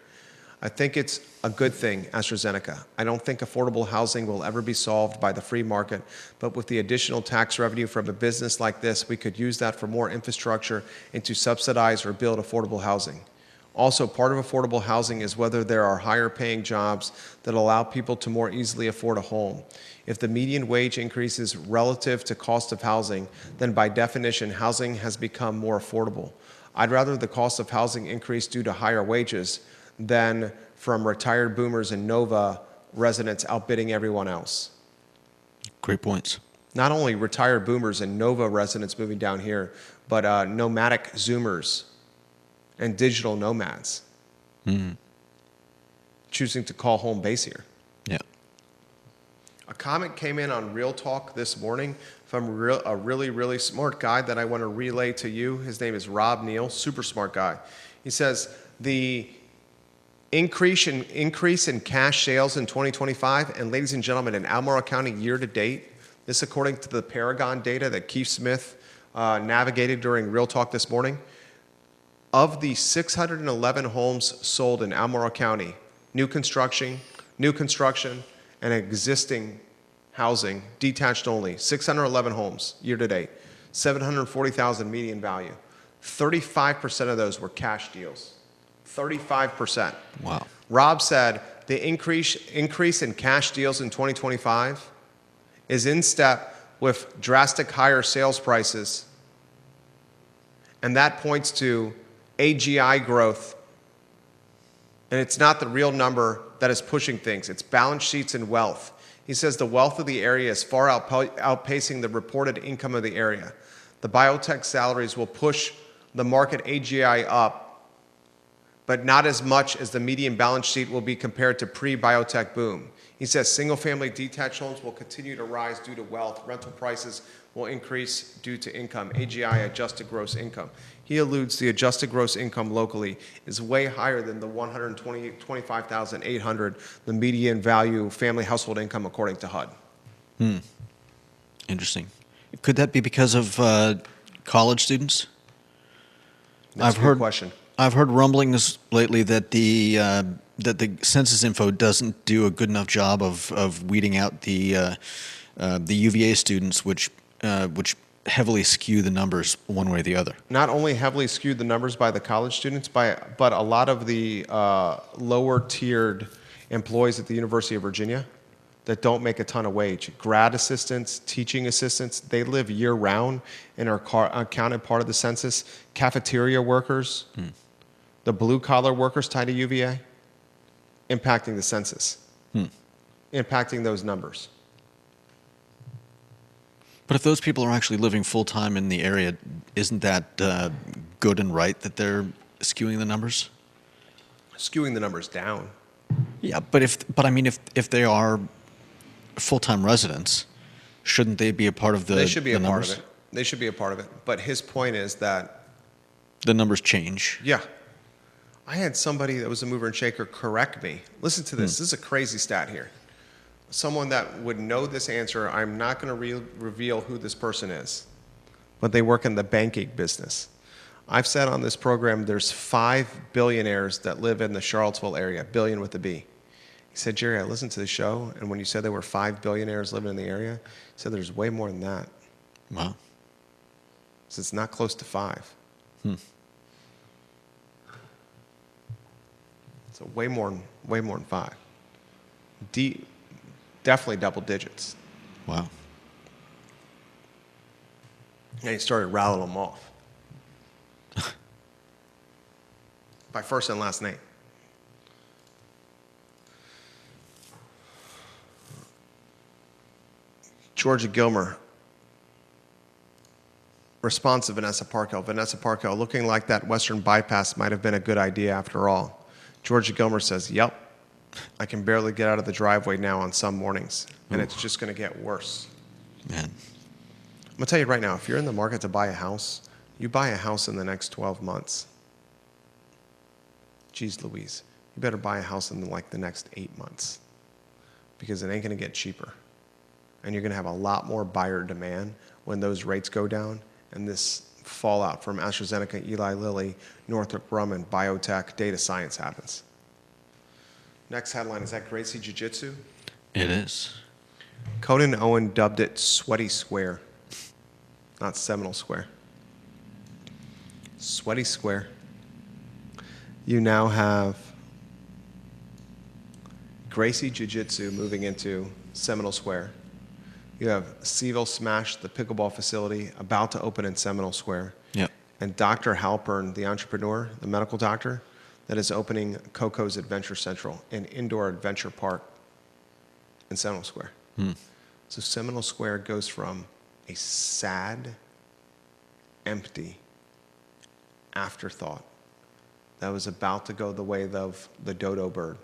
I think it's a good thing, AstraZeneca. I don't think affordable housing will ever be solved by the free market, but with the additional tax revenue from a business like this, we could use that for more infrastructure and to subsidize or build affordable housing. Also, part of affordable housing is whether there are higher paying jobs that allow people to more easily afford a home. If the median wage increases relative to cost of housing, then by definition, housing has become more affordable. I'd rather the cost of housing increase due to higher wages than from retired boomers and Nova residents outbidding everyone else. Great points. Not only retired boomers and Nova residents moving down here, but nomadic Zoomers and digital nomads choosing to call home base here. Yeah. A comment came in on Real Talk this morning from a really, really smart guy that I want to relay to you. His name is Rob Neal, super smart guy. He says the increase in cash sales in 2025, and ladies and gentlemen, in Albemarle County year to date, this according to the Paragon data that Keith Smith navigated during Real Talk this morning, of the 611 homes sold in Albemarle County, new construction, and existing housing, detached only, 611 homes year to date, 740,000 median value. 35% of those were cash deals. 35%. Wow. Rob said the increase in cash deals in 2025 is in step with drastic higher sales prices, and that points to AGI growth. And it's not the real number that is pushing things. It's balance sheets and wealth. He says the wealth of the area is far outpacing the reported income of the area. The biotech salaries will push the market AGI up, but not as much as the median balance sheet will be compared to pre-biotech boom. He says single-family detached homes will continue to rise due to wealth. Rental prices will increase due to income, AGI, adjusted gross income. He alludes the adjusted gross income locally is way higher than the $125,800, the median value family household income according to HUD. Interesting. Could that be because of college students? That's a good question. I've heard rumblings lately that the census info doesn't do a good enough job of weeding out the UVA students, which heavily skew the numbers one way or the other. Not only heavily skewed the numbers by the college students, but a lot of the lower tiered employees at the University of Virginia that don't make a ton of wage. Grad assistants, teaching assistants, they live year round and are counted part of the census. Cafeteria workers, the blue collar workers tied to UVA, impacting the census, impacting those numbers. But if those people are actually living full-time in the area, isn't that good and right that they're skewing the numbers? Skewing the numbers down. Yeah, but if they are full-time residents, shouldn't they be a part of the numbers? They should be a part of it. They should be a part of it. But his point is that the numbers change. Yeah. I had somebody that was a mover and shaker correct me. Listen to this. This is a crazy stat here. Someone that would know this answer, I'm not going to reveal who this person is, but they work in the banking business. I've said on this program there's 5 billionaires that live in the Charlottesville area, billion with a B. He said, Jerry, I listened to the show, and when you said there were 5 billionaires living in the area, he said there's way more than that. Wow. So it's not close to 5. So way more than 5. Definitely double digits. Wow. And he started rattling them off by first and last name. Georgia Gilmer. Response to Vanessa Parkhill. Vanessa Parkhill, looking like that western bypass might have been a good idea after all. Georgia Gilmer says, yep, I can barely get out of the driveway now on some mornings, and it's just going to get worse. Man. I'm going to tell you right now, if you're in the market to buy a house, you buy a house in the next 12 months. Geez Louise, you better buy a house in like the next 8 months because it ain't going to get cheaper. And you're going to have a lot more buyer demand when those rates go down and this fallout from AstraZeneca, Eli Lilly, Northrop Grumman, biotech, data science happens. Next headline, is that Gracie Jiu-Jitsu? It is. Conan Owen dubbed it Sweaty Square, not Seminole Square. Sweaty Square. You now have Gracie Jiu-Jitsu moving into Seminole Square. You have CVille Smash, the pickleball facility, about to open in Seminole Square. Yep. And Dr. Halpern, the entrepreneur, the medical doctor, that is opening Coco's Adventure Central, an indoor adventure park in Seminole Square. So Seminole Square goes from a sad, empty afterthought that was about to go the way of the dodo bird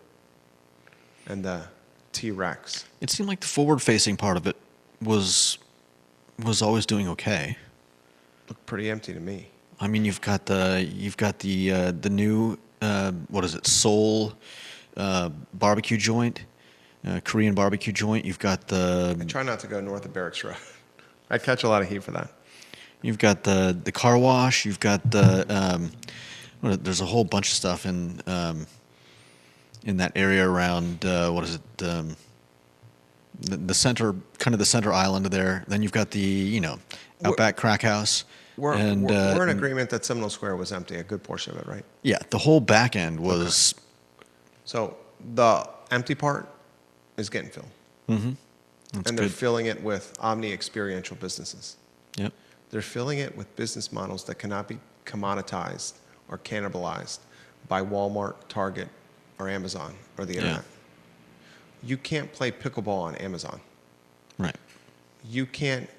and the T-Rex. It seemed like the forward-facing part of it was always doing okay. Looked pretty empty to me. I mean, you've got the new what is it, Seoul barbecue joint, Korean barbecue joint. You've got I try not to go north of Barracks Road. I catch a lot of heat for that. You've got the car wash. You've got the there's a whole bunch of stuff in that area around what is it, the center, kind of the center island there. Then you've got the Outback Crack House. We're in agreement that Seminole Square was empty, a good portion of it, right? Yeah, the whole back end was. Okay. So the empty part is getting filled. Mm-hmm. And they're filling it with Omni-Experiential businesses. Yep. They're filling it with business models that cannot be commoditized or cannibalized by Walmart, Target, or Amazon, or the internet. You can't play pickleball on Amazon. Right. You can't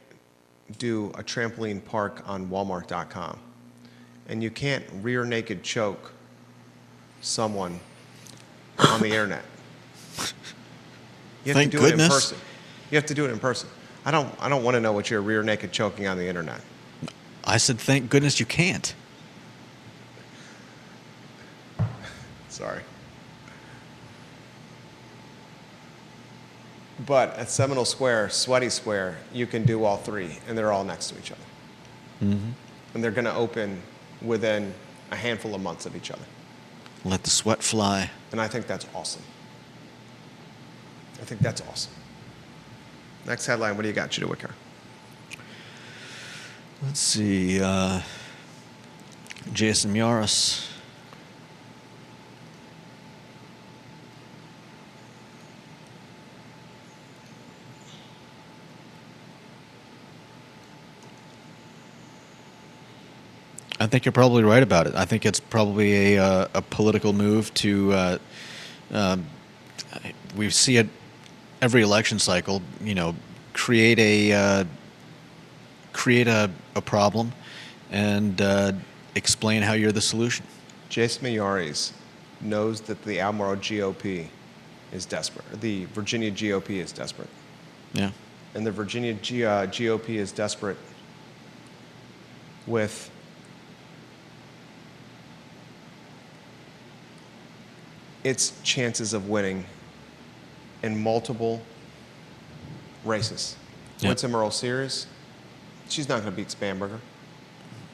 do a trampoline park on Walmart.com. And you can't rear naked choke someone on the internet. You have Thank to do goodness. it in person. You have to do it in person. I don't want to know what you're rear naked choking on the internet. I said, thank goodness you can't. Sorry. But at Seminole Square, Sweaty Square, you can do all three, and they're all next to each other. Mm-hmm. And they're going to open within a handful of months of each other. Let the sweat fly. And I think that's awesome. I think that's awesome. Next headline, what do you got, Judah Wicker? Let's see. Jason Miyares. I think you're probably right about it. I think it's probably a political move to. We see it every election cycle. Create a problem, and explain how you're the solution. Jason Miyares knows that the Albemarle GOP is desperate. The Virginia GOP is desperate. Yeah. And the Virginia GOP is desperate with its chances of winning in multiple races. Yep. Winston Earl Sears, she's not going to beat Spanberger.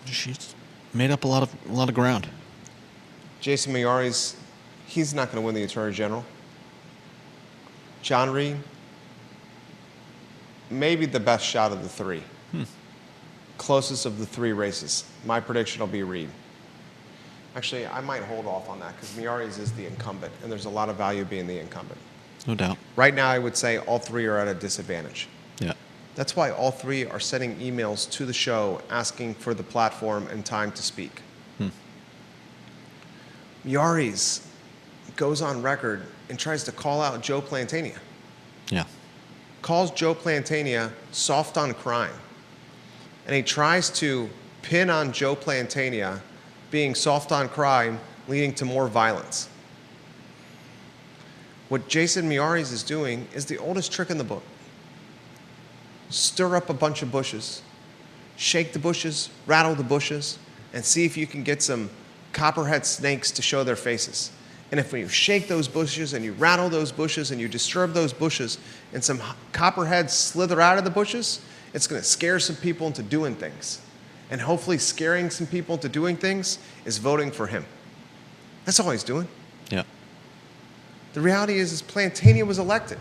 She's made up a lot of ground. Jason Miyares, he's not going to win the Attorney General. John Reed, maybe the best shot of the three. Closest of the three races. My prediction will be Reed. Actually, I might hold off on that because Miyares is the incumbent, and there's a lot of value being the incumbent. No doubt. Right now, I would say all three are at a disadvantage. Yeah. That's why all three are sending emails to the show asking for the platform and time to speak. Miyares goes on record and tries to call out Joe Platania. Yeah. Calls Joe Platania soft on crime. And he tries to pin on Joe Platania being soft on crime, leading to more violence. What Jason Miyares is doing is the oldest trick in the book. Stir up a bunch of bushes, shake the bushes, rattle the bushes, and see if you can get some copperhead snakes to show their faces. And if you shake those bushes and you rattle those bushes and you disturb those bushes and some copperheads slither out of the bushes, it's going to scare some people into doing things. And hopefully scaring some people into doing things is voting for him. That's all he's doing. Yeah. The reality is Platania was elected.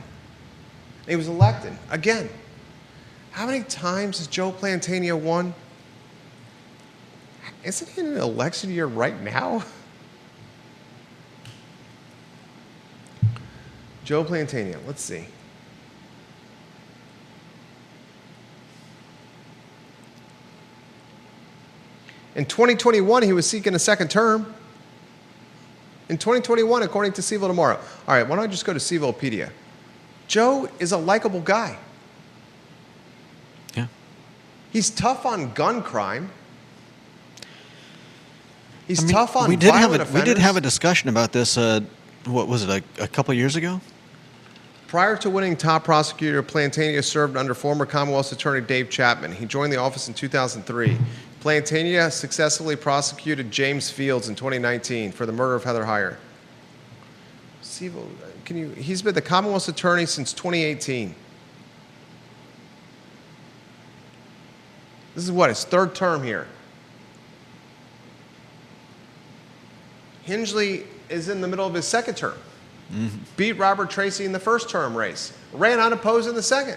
He was elected again. How many times has Joe Platania won? Isn't he in an election year right now? Joe Platania. Let's see. In 2021, he was seeking a second term. In 2021, according to CVille Tomorrow. All right, why don't I just go to CVillepedia? Joe is a likable guy. Yeah. He's tough on gun crime. He's tough on violent offenders. We did have a discussion about this, what was it, a couple of years ago? Prior to winning top prosecutor, Platania served under former Commonwealth's Attorney Dave Chapman. He joined the office in 2003. Platania successfully prosecuted James Fields in 2019 for the murder of Heather Heyer. He's been the Commonwealth's attorney since 2018. This is what, his third term here. Hingley is in the middle of his second term. Mm-hmm. Beat Robert Tracy in the first term race. Ran unopposed in the second.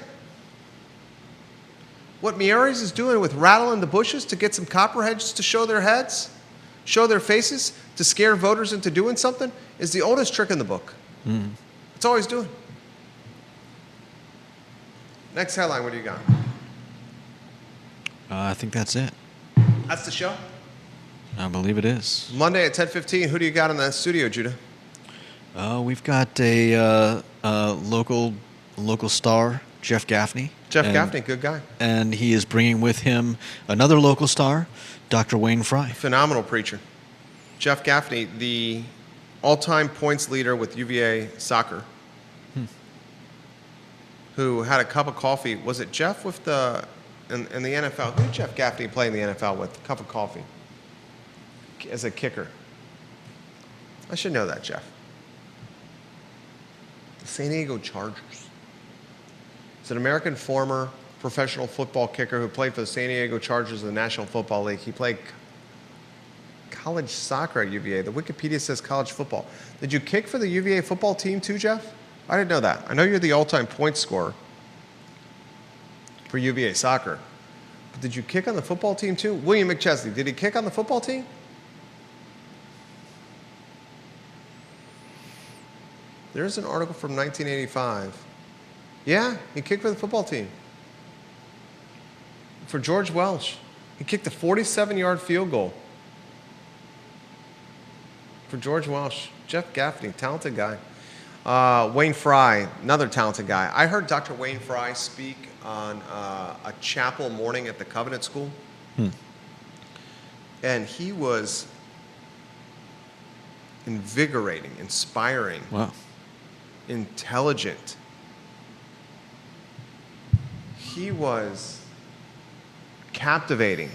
What Miyares is doing with rattling the bushes to get some copperheads to show their heads, show their faces, to scare voters into doing something, is the oldest trick in the book. Mm. That's all he's doing. Next headline, what do you got? I think that's it. That's the show? I believe it is. Monday at 10:15, who do you got in the studio, Judah? We've got a local star, Jeff Gaffney. Gaffney, good guy. And he is bringing with him another local star, Dr. Wayne Frye. Phenomenal preacher. Jeff Gaffney, the all-time points leader with UVA soccer, who had a cup of coffee. Was it Jeff with in the NFL? Who did Jeff Gaffney play in the NFL with? A cup of coffee as a kicker. I should know that, Jeff. The San Diego Chargers. He's an American former professional football kicker who played for the San Diego Chargers of the National Football League. He played college soccer at UVA. The Wikipedia says college football. Did you kick for the UVA football team too, Jeff? I didn't know that. I know you're the all-time point scorer for UVA soccer. But did you kick on the football team too? William McChesney, did he kick on the football team? There's an article from 1985. Yeah, he kicked for the football team. For George Welsh. He kicked a 47-yard field goal. For George Welsh. Jeff Gaffney, talented guy. Wayne Frye, another talented guy. I heard Dr. Wayne Frye speak on a chapel morning at the Covenant School. And he was invigorating, inspiring, intelligent. He was captivating,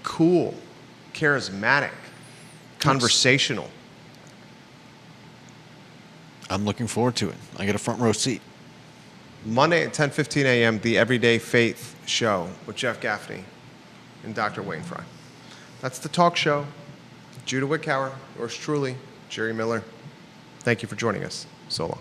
cool, charismatic, conversational. I'm looking forward to it. I get a front row seat. Monday at 10:15 a.m., the Everyday Faith Show with Jeff Gaffney and Dr. Wayne Frye. That's the talk show. Judah Wickhauer, yours truly, Jerry Miller. Thank you for joining us. So long.